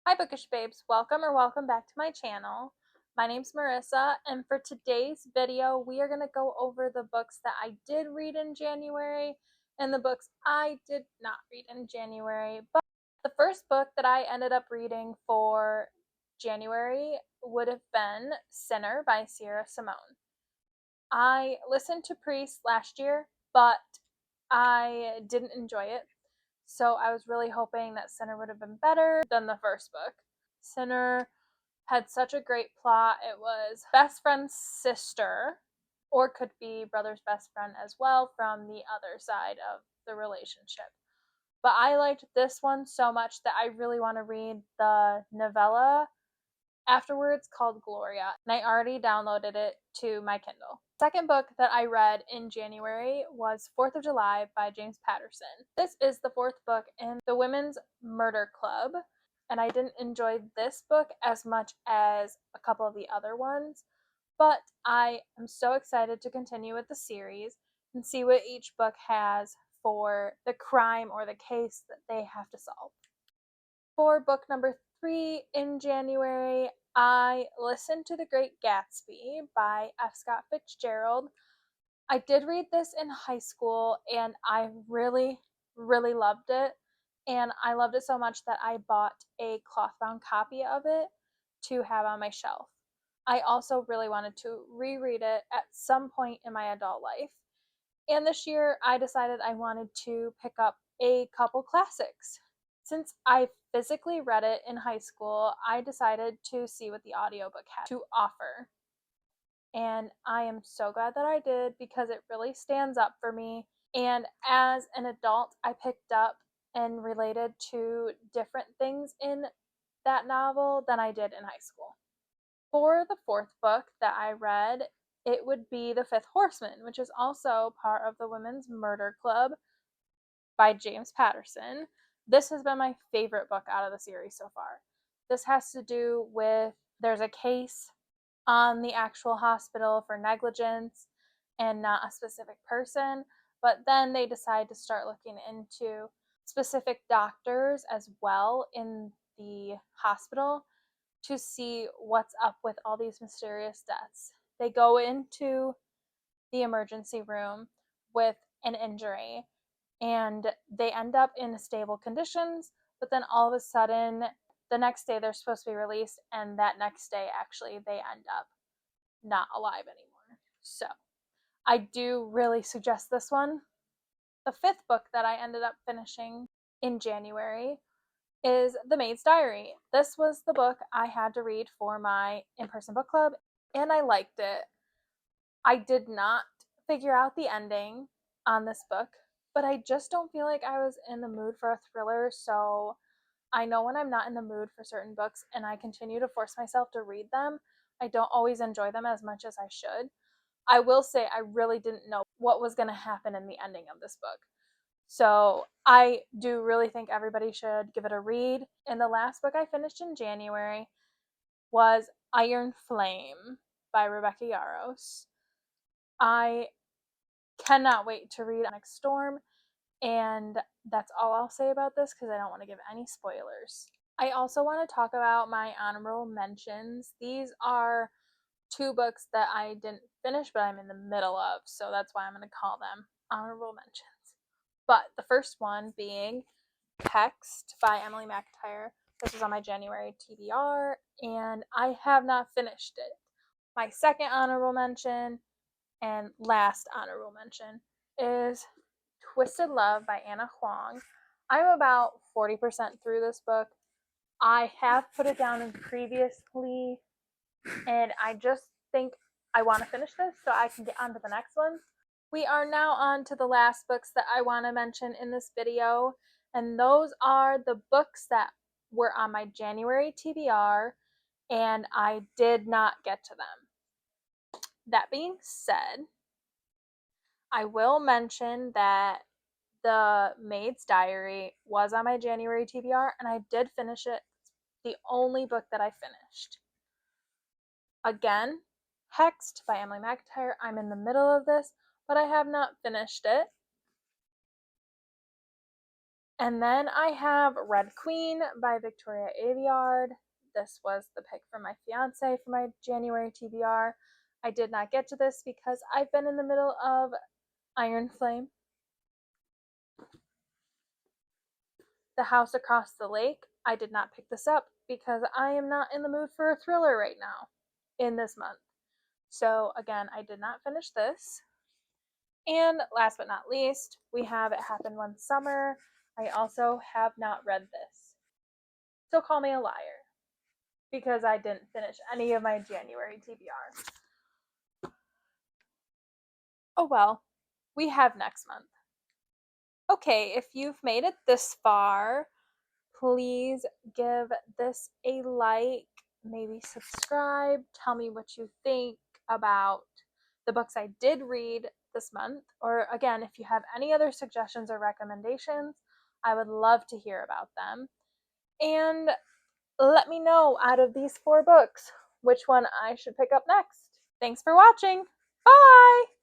Hi Bookish Babes, welcome back to my channel. My name's Marissa, and for today's video we are going to go over the books that I did read in January and the books I did not read in January. But the first book that I ended up reading for January would have been Sinner by Sierra Simone. I listened to Priest last year, but I didn't enjoy it. So I was really hoping that Sinner would have been better than the first book. Sinner had such a great plot. It was best friend's sister, or could be brother's best friend as well from the other side of the relationship. But I liked this one so much that I really want to read the novella afterwards called Gloria, and I already downloaded it to my Kindle. The second book that I read in January was 4th of July by James Patterson. This is the fourth book in the Women's Murder Club, and I didn't enjoy this book as much as a couple of the other ones, but I am so excited to continue with the series and see what each book has for the crime or the case that they have to solve. For book number 3 in January, I listened to The Great Gatsby by F. Scott Fitzgerald. I did read this in high school and I really, really loved it. And I loved it so much that I bought a cloth-bound copy of it to have on my shelf. I also really wanted to reread it at some point in my adult life. And this year I decided I wanted to pick up a couple classics. Since I physically read it in high school, I decided to see what the audiobook had to offer. And I am so glad that I did because it really stands up for me. And as an adult, I picked up and related to different things in that novel than I did in high school. For the fourth book that I read, it would be The Fifth Horseman, which is also part of the Women's Murder Club by James Patterson. This has been my favorite book out of the series so far. This has to do with there's a case on the actual hospital for negligence and not a specific person, but then they decide to start looking into specific doctors as well in the hospital to see what's up with all these mysterious deaths. They go into the emergency room with an injury and they end up in stable conditions, but then all of a sudden the next day they're supposed to be released, and that next day actually they end up not alive anymore. So I do really suggest this one. The fifth book that I ended up finishing in January is The Maid's Diary. This was the book I had to read for my in-person book club, and I liked it. I did not figure out the ending on this book, but I just don't feel like I was in the mood for a thriller, so I know when I'm not in the mood for certain books and I continue to force myself to read them, I don't always enjoy them as much as I should. I will say I really didn't know what was going to happen in the ending of this book. So I do really think everybody should give it a read. And the last book I finished in January was Iron Flame by Rebecca Yarros. I cannot wait to read Next Storm, and that's all I'll say about this because I don't want to give any spoilers. I also want to talk about my honorable mentions. These are two books that I didn't finish, but I'm in the middle of, so that's why I'm going to call them honorable mentions. But the first one being Text by Emily McIntyre. This was on my January TBR, and I have not finished it. My second honorable mention and last honorable mention is Twisted Love by Anna Huang. I'm about 40% through this book. I have put it down in previously, and I just think I want to finish this so I can get on to the next one. We are now on to the last books that I want to mention in this video, and those are the books that were on my January TBR, and I did not get to them. That being said, I will mention that The Maid's Diary was on my January TBR, and I did finish it. It's the only book that I finished. Again, Hexed by Emily McIntyre. I'm in the middle of this, but I have not finished it. And then I have Red Queen by Victoria Aveyard. This was the pick from my fiance for my January TBR. I did not get to this because I've been in the middle of Iron Flame, The House Across the Lake. I did not pick this up because I am not in the mood for a thriller right now in this month. So again, I did not finish this. And last but not least, we have It Happened One Summer. I also have not read this. So call me a liar because I didn't finish any of my January TBR. Oh well, we have next month. Okay, if you've made it this far, please give this a like, maybe subscribe, tell me what you think about the books I did read this month. Or again, if you have any other suggestions or recommendations, I would love to hear about them. And let me know out of these 4 books which one I should pick up next. Thanks for watching. Bye!